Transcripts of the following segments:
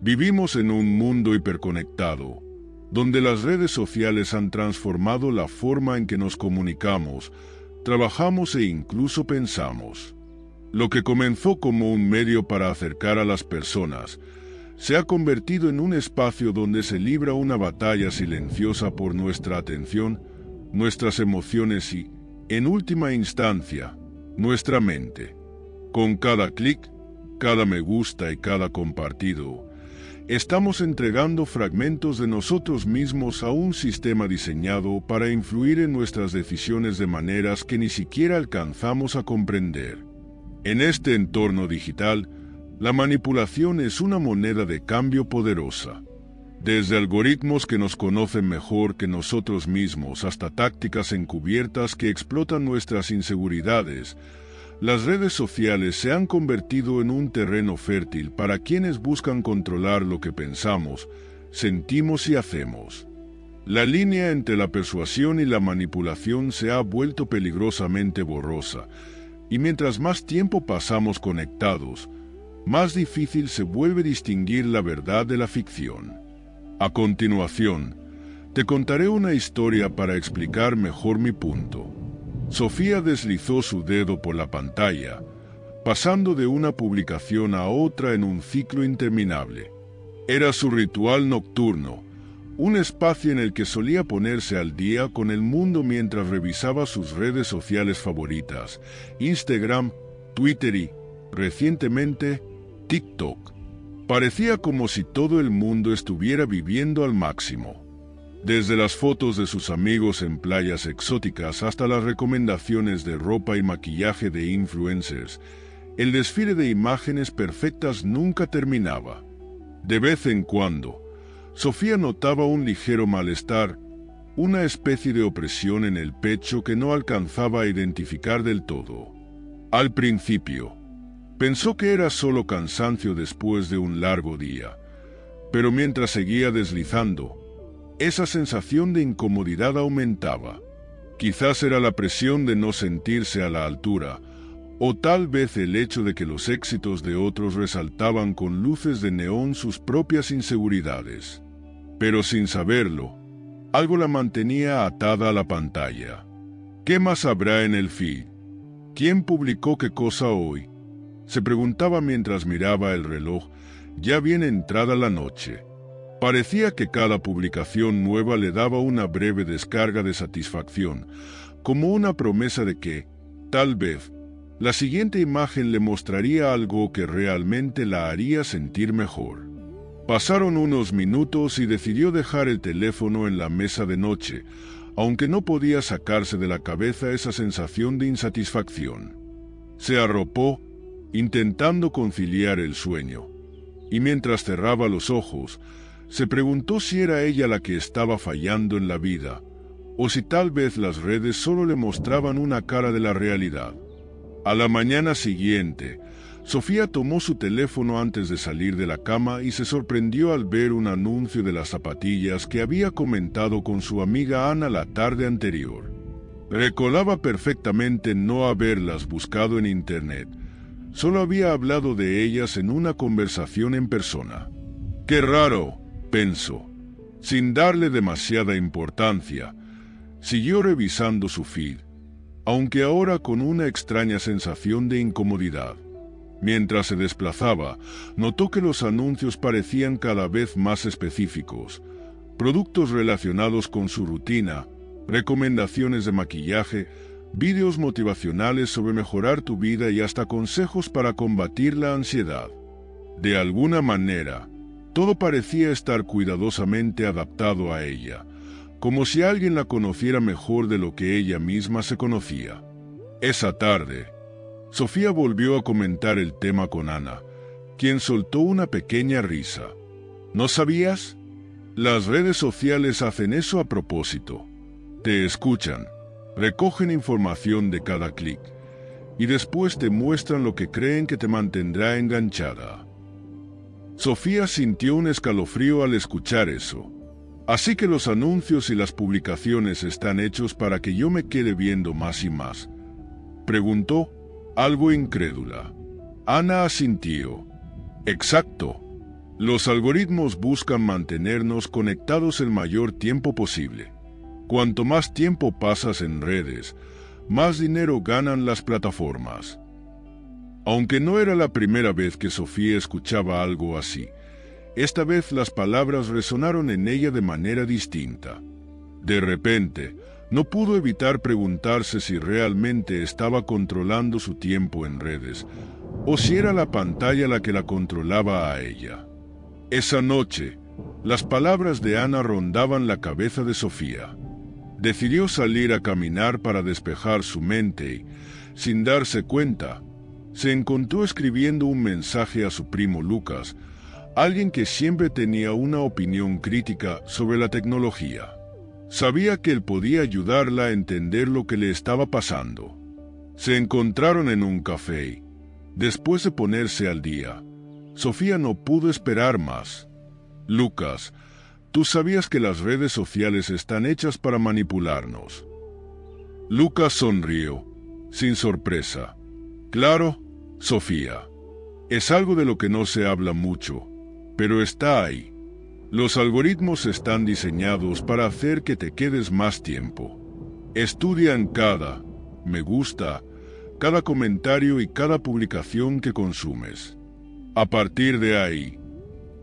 Vivimos en un mundo hiperconectado, donde las redes sociales han transformado la forma en que nos comunicamos, trabajamos e incluso pensamos. Lo que comenzó como un medio para acercar a las personas, se ha convertido en un espacio donde se libra una batalla silenciosa por nuestra atención, nuestras emociones y, en última instancia, nuestra mente. Con cada clic, cada me gusta y cada compartido, estamos entregando fragmentos de nosotros mismos a un sistema diseñado para influir en nuestras decisiones de maneras que ni siquiera alcanzamos a comprender. En este entorno digital, la manipulación es una moneda de cambio poderosa. Desde algoritmos que nos conocen mejor que nosotros mismos hasta tácticas encubiertas que explotan nuestras inseguridades, las redes sociales se han convertido en un terreno fértil para quienes buscan controlar lo que pensamos, sentimos y hacemos. La línea entre la persuasión y la manipulación se ha vuelto peligrosamente borrosa, y mientras más tiempo pasamos conectados, más difícil se vuelve distinguir la verdad de la ficción. A continuación, te contaré una historia para explicar mejor mi punto. Sofía deslizó su dedo por la pantalla, pasando de una publicación a otra en un ciclo interminable. Era su ritual nocturno, un espacio en el que solía ponerse al día con el mundo mientras revisaba sus redes sociales favoritas, Instagram, Twitter y, recientemente, TikTok. Parecía como si todo el mundo estuviera viviendo al máximo. Desde las fotos de sus amigos en playas exóticas hasta las recomendaciones de ropa y maquillaje de influencers, el desfile de imágenes perfectas nunca terminaba. De vez en cuando, Sofía notaba un ligero malestar, una especie de opresión en el pecho que no alcanzaba a identificar del todo. Al principio, pensó que era solo cansancio después de un largo día, pero mientras seguía deslizando, esa sensación de incomodidad aumentaba. Quizás era la presión de no sentirse a la altura, o tal vez el hecho de que los éxitos de otros resaltaban con luces de neón sus propias inseguridades. Pero sin saberlo, algo la mantenía atada a la pantalla. ¿Qué más habrá en el feed? ¿Quién publicó qué cosa hoy? Se preguntaba mientras miraba el reloj, ya bien entrada la noche. Parecía que cada publicación nueva le daba una breve descarga de satisfacción, como una promesa de que, tal vez, la siguiente imagen le mostraría algo que realmente la haría sentir mejor. Pasaron unos minutos y decidió dejar el teléfono en la mesa de noche, aunque no podía sacarse de la cabeza esa sensación de insatisfacción. Se arropó, intentando conciliar el sueño, y mientras cerraba los ojos, se preguntó si era ella la que estaba fallando en la vida, o si tal vez las redes solo le mostraban una cara de la realidad. A la mañana siguiente, Sofía tomó su teléfono antes de salir de la cama y se sorprendió al ver un anuncio de las zapatillas que había comentado con su amiga Ana la tarde anterior. Recordaba perfectamente no haberlas buscado en internet, solo había hablado de ellas en una conversación en persona. ¡Qué raro!, pensó. Sin darle demasiada importancia, siguió revisando su feed, aunque ahora con una extraña sensación de incomodidad. Mientras se desplazaba, notó que los anuncios parecían cada vez más específicos. Productos relacionados con su rutina, recomendaciones de maquillaje, vídeos motivacionales sobre mejorar tu vida y hasta consejos para combatir la ansiedad. De alguna manera, todo parecía estar cuidadosamente adaptado a ella, como si alguien la conociera mejor de lo que ella misma se conocía. Esa tarde, Sofía volvió a comentar el tema con Ana, quien soltó una pequeña risa. ¿No sabías? Las redes sociales hacen eso a propósito. Te escuchan, recogen información de cada clic, y después te muestran lo que creen que te mantendrá enganchada. Sofía sintió un escalofrío al escuchar eso. Así que los anuncios y las publicaciones están hechos para que yo me quede viendo más y más, preguntó, algo incrédula. Ana asintió. Exacto. Los algoritmos buscan mantenernos conectados el mayor tiempo posible. Cuanto más tiempo pasas en redes, más dinero ganan las plataformas. Aunque no era la primera vez que Sofía escuchaba algo así, esta vez las palabras resonaron en ella de manera distinta. De repente, no pudo evitar preguntarse si realmente estaba controlando su tiempo en redes, o si era la pantalla la que la controlaba a ella. Esa noche, las palabras de Ana rondaban la cabeza de Sofía. Decidió salir a caminar para despejar su mente y, sin darse cuenta, se encontró escribiendo un mensaje a su primo Lucas, alguien que siempre tenía una opinión crítica sobre la tecnología. Sabía que él podía ayudarla a entender lo que le estaba pasando. Se encontraron en un café y, después de ponerse al día, Sofía no pudo esperar más. Lucas, tú sabías que las redes sociales están hechas para manipularnos. Lucas sonrió, sin sorpresa. Claro, Sofía. Es algo de lo que no se habla mucho, pero está ahí. Los algoritmos están diseñados para hacer que te quedes más tiempo. Estudian cada me gusta, cada comentario y cada publicación que consumes. A partir de ahí,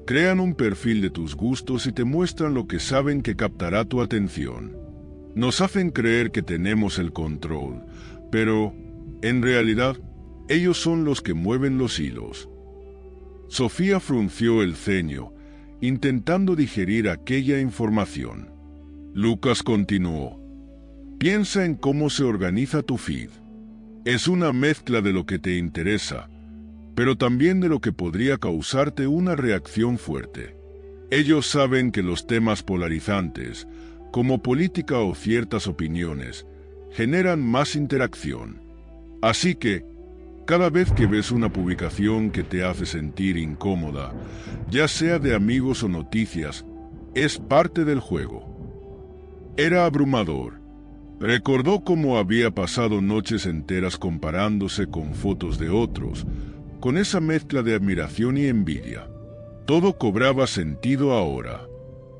crean un perfil de tus gustos y te muestran lo que saben que captará tu atención. Nos hacen creer que tenemos el control, pero, en realidad, ellos son los que mueven los hilos. Sofía frunció el ceño, intentando digerir aquella información. Lucas continuó. Piensa en cómo se organiza tu feed. Es una mezcla de lo que te interesa, pero también de lo que podría causarte una reacción fuerte. Ellos saben que los temas polarizantes, como política o ciertas opiniones, generan más interacción. Así que, cada vez que ves una publicación que te hace sentir incómoda, ya sea de amigos o noticias, es parte del juego. Era abrumador. Recordó cómo había pasado noches enteras comparándose con fotos de otros, con esa mezcla de admiración y envidia. Todo cobraba sentido ahora.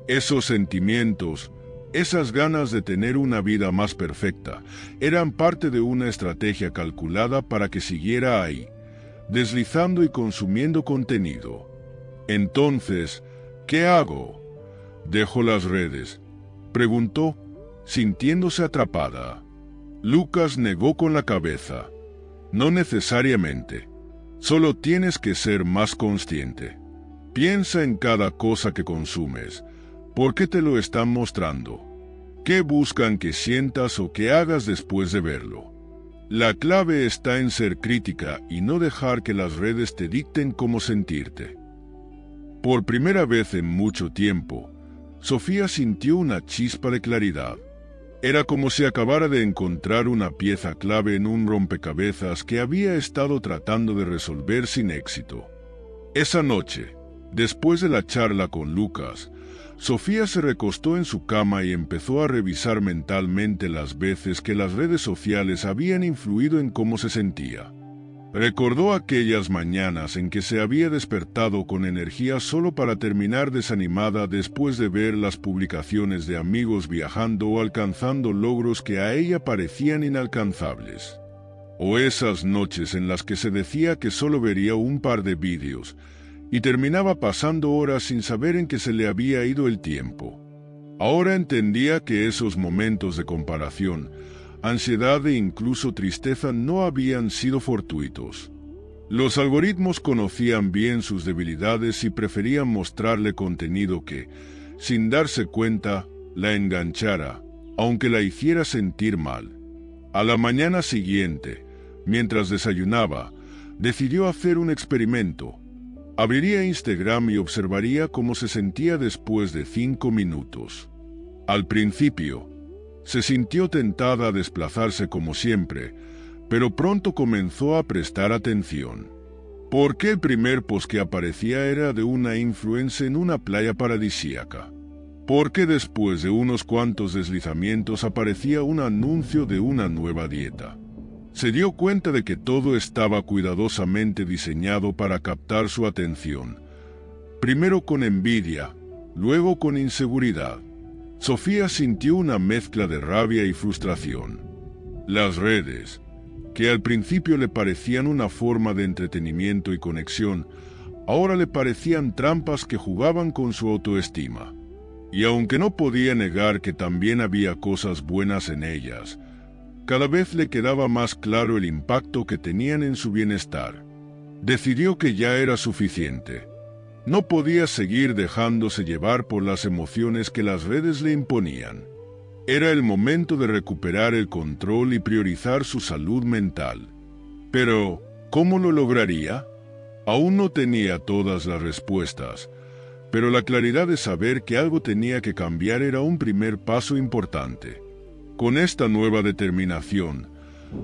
Esos sentimientos, esas ganas de tener una vida más perfecta, eran parte de una estrategia calculada para que siguiera ahí, deslizando y consumiendo contenido. Entonces, ¿qué hago? ¿Dejo las redes?, preguntó, sintiéndose atrapada. Lucas negó con la cabeza. No necesariamente. Solo tienes que ser más consciente. Piensa en cada cosa que consumes. ¿Por qué te lo están mostrando? ¿Qué buscan que sientas o que hagas después de verlo? La clave está en ser crítica y no dejar que las redes te dicten cómo sentirte. Por primera vez en mucho tiempo, Sofía sintió una chispa de claridad. Era como si acabara de encontrar una pieza clave en un rompecabezas que había estado tratando de resolver sin éxito. Esa noche, después de la charla con Lucas, Sofía se recostó en su cama y empezó a revisar mentalmente las veces que las redes sociales habían influido en cómo se sentía. Recordó aquellas mañanas en que se había despertado con energía solo para terminar desanimada después de ver las publicaciones de amigos viajando o alcanzando logros que a ella parecían inalcanzables. O esas noches en las que se decía que solo vería un par de vídeos y terminaba pasando horas sin saber en qué se le había ido el tiempo. Ahora entendía que esos momentos de comparación, ansiedad e incluso tristeza no habían sido fortuitos. Los algoritmos conocían bien sus debilidades y preferían mostrarle contenido que, sin darse cuenta, la enganchara, aunque la hiciera sentir mal. A la mañana siguiente, mientras desayunaba, decidió hacer un experimento. Abriría Instagram y observaría cómo se sentía después de 5 minutos. Al principio, se sintió tentada a desplazarse como siempre, pero pronto comenzó a prestar atención. ¿Por qué el primer post que aparecía era de una influencer en una playa paradisíaca? ¿Por qué después de unos cuantos deslizamientos aparecía un anuncio de una nueva dieta? Se dio cuenta de que todo estaba cuidadosamente diseñado para captar su atención, primero con envidia, luego con inseguridad. Sofía sintió una mezcla de rabia y frustración. Las redes, que al principio le parecían una forma de entretenimiento y conexión, ahora le parecían trampas que jugaban con su autoestima. Y aunque no podía negar que también había cosas buenas en ellas, cada vez le quedaba más claro el impacto que tenían en su bienestar. Decidió que ya era suficiente. No podía seguir dejándose llevar por las emociones que las redes le imponían. Era el momento de recuperar el control y priorizar su salud mental. Pero, ¿cómo lo lograría? Aún no tenía todas las respuestas, pero la claridad de saber que algo tenía que cambiar era un primer paso importante. Con esta nueva determinación,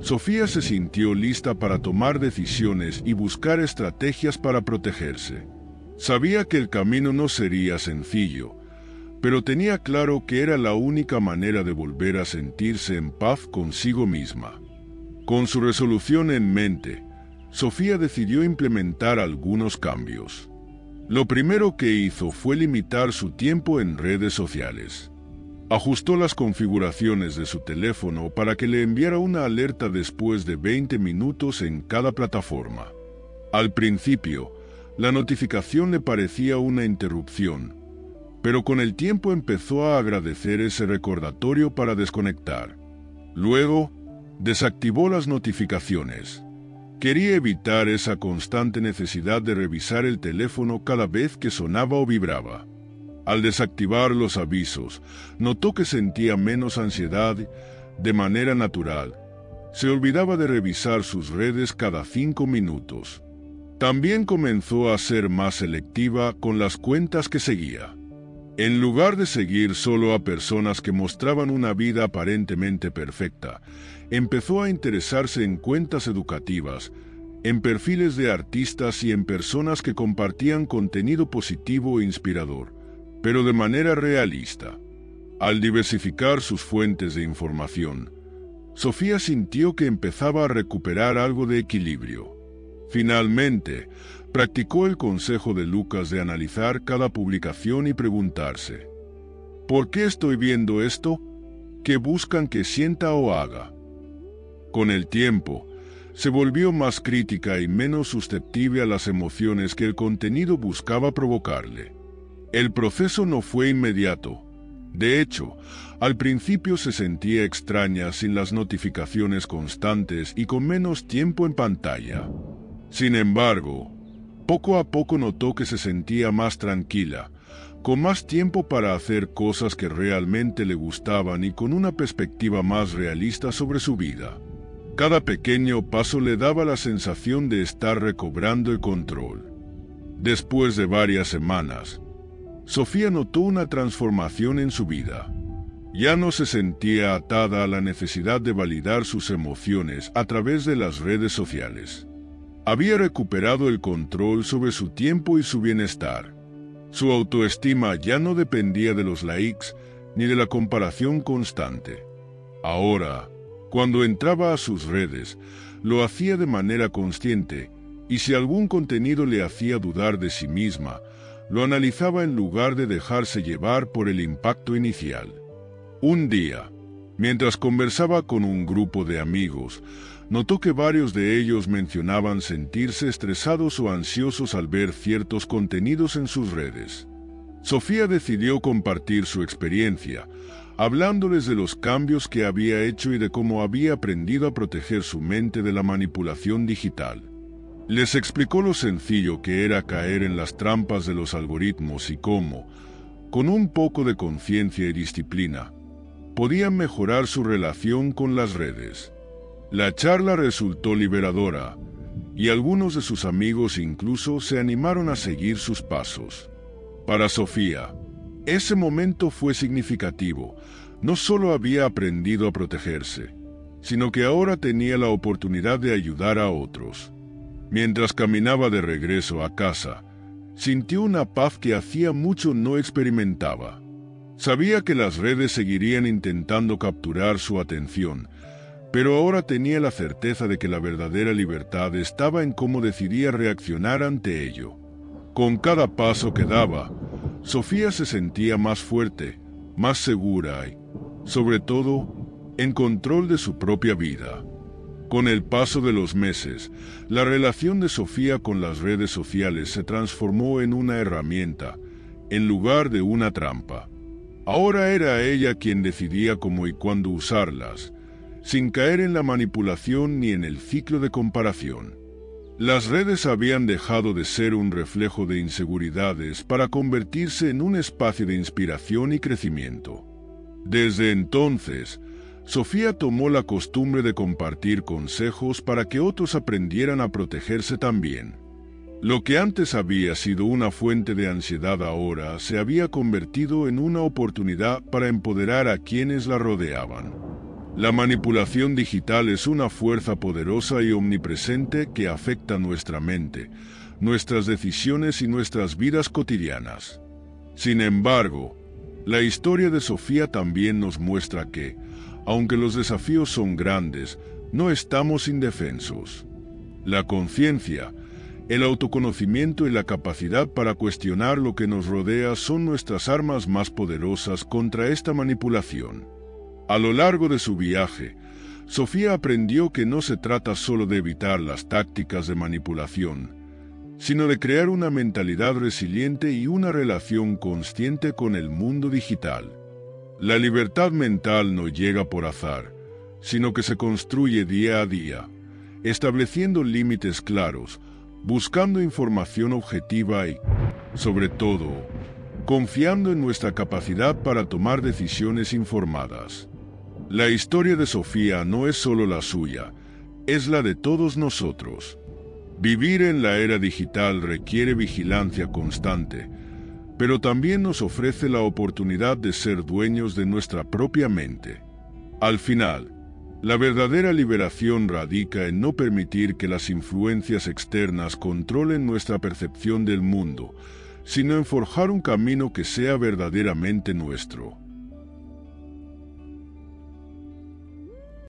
Sofía se sintió lista para tomar decisiones y buscar estrategias para protegerse. Sabía que el camino no sería sencillo, pero tenía claro que era la única manera de volver a sentirse en paz consigo misma. Con su resolución en mente, Sofía decidió implementar algunos cambios. Lo primero que hizo fue limitar su tiempo en redes sociales. Ajustó las configuraciones de su teléfono para que le enviara una alerta después de 20 minutos en cada plataforma. Al principio, la notificación le parecía una interrupción, pero con el tiempo empezó a agradecer ese recordatorio para desconectar. Luego, desactivó las notificaciones. Quería evitar esa constante necesidad de revisar el teléfono cada vez que sonaba o vibraba. Al desactivar los avisos, notó que sentía menos ansiedad de manera natural. Se olvidaba de revisar sus redes cada 5 minutos. También comenzó a ser más selectiva con las cuentas que seguía. En lugar de seguir solo a personas que mostraban una vida aparentemente perfecta, empezó a interesarse en cuentas educativas, en perfiles de artistas y en personas que compartían contenido positivo e inspirador, pero de manera realista. Al diversificar sus fuentes de información, Sofía sintió que empezaba a recuperar algo de equilibrio. Finalmente, practicó el consejo de Lucas de analizar cada publicación y preguntarse: ¿por qué estoy viendo esto? ¿Qué buscan que sienta o haga? Con el tiempo, se volvió más crítica y menos susceptible a las emociones que el contenido buscaba provocarle. El proceso no fue inmediato. De hecho, al principio se sentía extraña sin las notificaciones constantes y con menos tiempo en pantalla. Sin embargo, poco a poco notó que se sentía más tranquila, con más tiempo para hacer cosas que realmente le gustaban y con una perspectiva más realista sobre su vida. Cada pequeño paso le daba la sensación de estar recobrando el control. Después de varias semanas, Sofía notó una transformación en su vida. Ya no se sentía atada a la necesidad de validar sus emociones a través de las redes sociales. Había recuperado el control sobre su tiempo y su bienestar. Su autoestima ya no dependía de los likes ni de la comparación constante. Ahora, cuando entraba a sus redes, lo hacía de manera consciente, y si algún contenido le hacía dudar de sí misma, lo analizaba en lugar de dejarse llevar por el impacto inicial. Un día, mientras conversaba con un grupo de amigos, notó que varios de ellos mencionaban sentirse estresados o ansiosos al ver ciertos contenidos en sus redes. Sofía decidió compartir su experiencia, hablándoles de los cambios que había hecho y de cómo había aprendido a proteger su mente de la manipulación digital. Les explicó lo sencillo que era caer en las trampas de los algoritmos y cómo, con un poco de conciencia y disciplina, podían mejorar su relación con las redes. La charla resultó liberadora, y algunos de sus amigos incluso se animaron a seguir sus pasos. Para Sofía, ese momento fue significativo. No solo había aprendido a protegerse, sino que ahora tenía la oportunidad de ayudar a otros. Mientras caminaba de regreso a casa, sintió una paz que hacía mucho no experimentaba. Sabía que las redes seguirían intentando capturar su atención, pero ahora tenía la certeza de que la verdadera libertad estaba en cómo decidía reaccionar ante ello. Con cada paso que daba, Sofía se sentía más fuerte, más segura y, sobre todo, en control de su propia vida. Con el paso de los meses, la relación de Sofía con las redes sociales se transformó en una herramienta, en lugar de una trampa. Ahora era ella quien decidía cómo y cuándo usarlas, sin caer en la manipulación ni en el ciclo de comparación. Las redes habían dejado de ser un reflejo de inseguridades para convertirse en un espacio de inspiración y crecimiento. Desde entonces, Sofía tomó la costumbre de compartir consejos para que otros aprendieran a protegerse también. Lo que antes había sido una fuente de ansiedad ahora se había convertido en una oportunidad para empoderar a quienes la rodeaban. La manipulación digital es una fuerza poderosa y omnipresente que afecta nuestra mente, nuestras decisiones y nuestras vidas cotidianas. Sin embargo, la historia de Sofía también nos muestra que, aunque los desafíos son grandes, no estamos indefensos. La conciencia, el autoconocimiento y la capacidad para cuestionar lo que nos rodea son nuestras armas más poderosas contra esta manipulación. A lo largo de su viaje, Sofía aprendió que no se trata solo de evitar las tácticas de manipulación, sino de crear una mentalidad resiliente y una relación consciente con el mundo digital. La libertad mental no llega por azar, sino que se construye día a día, estableciendo límites claros, buscando información objetiva y, sobre todo, confiando en nuestra capacidad para tomar decisiones informadas. La historia de Sofía no es solo la suya, es la de todos nosotros. Vivir en la era digital requiere vigilancia constante, pero también nos ofrece la oportunidad de ser dueños de nuestra propia mente. Al final, la verdadera liberación radica en no permitir que las influencias externas controlen nuestra percepción del mundo, sino en forjar un camino que sea verdaderamente nuestro.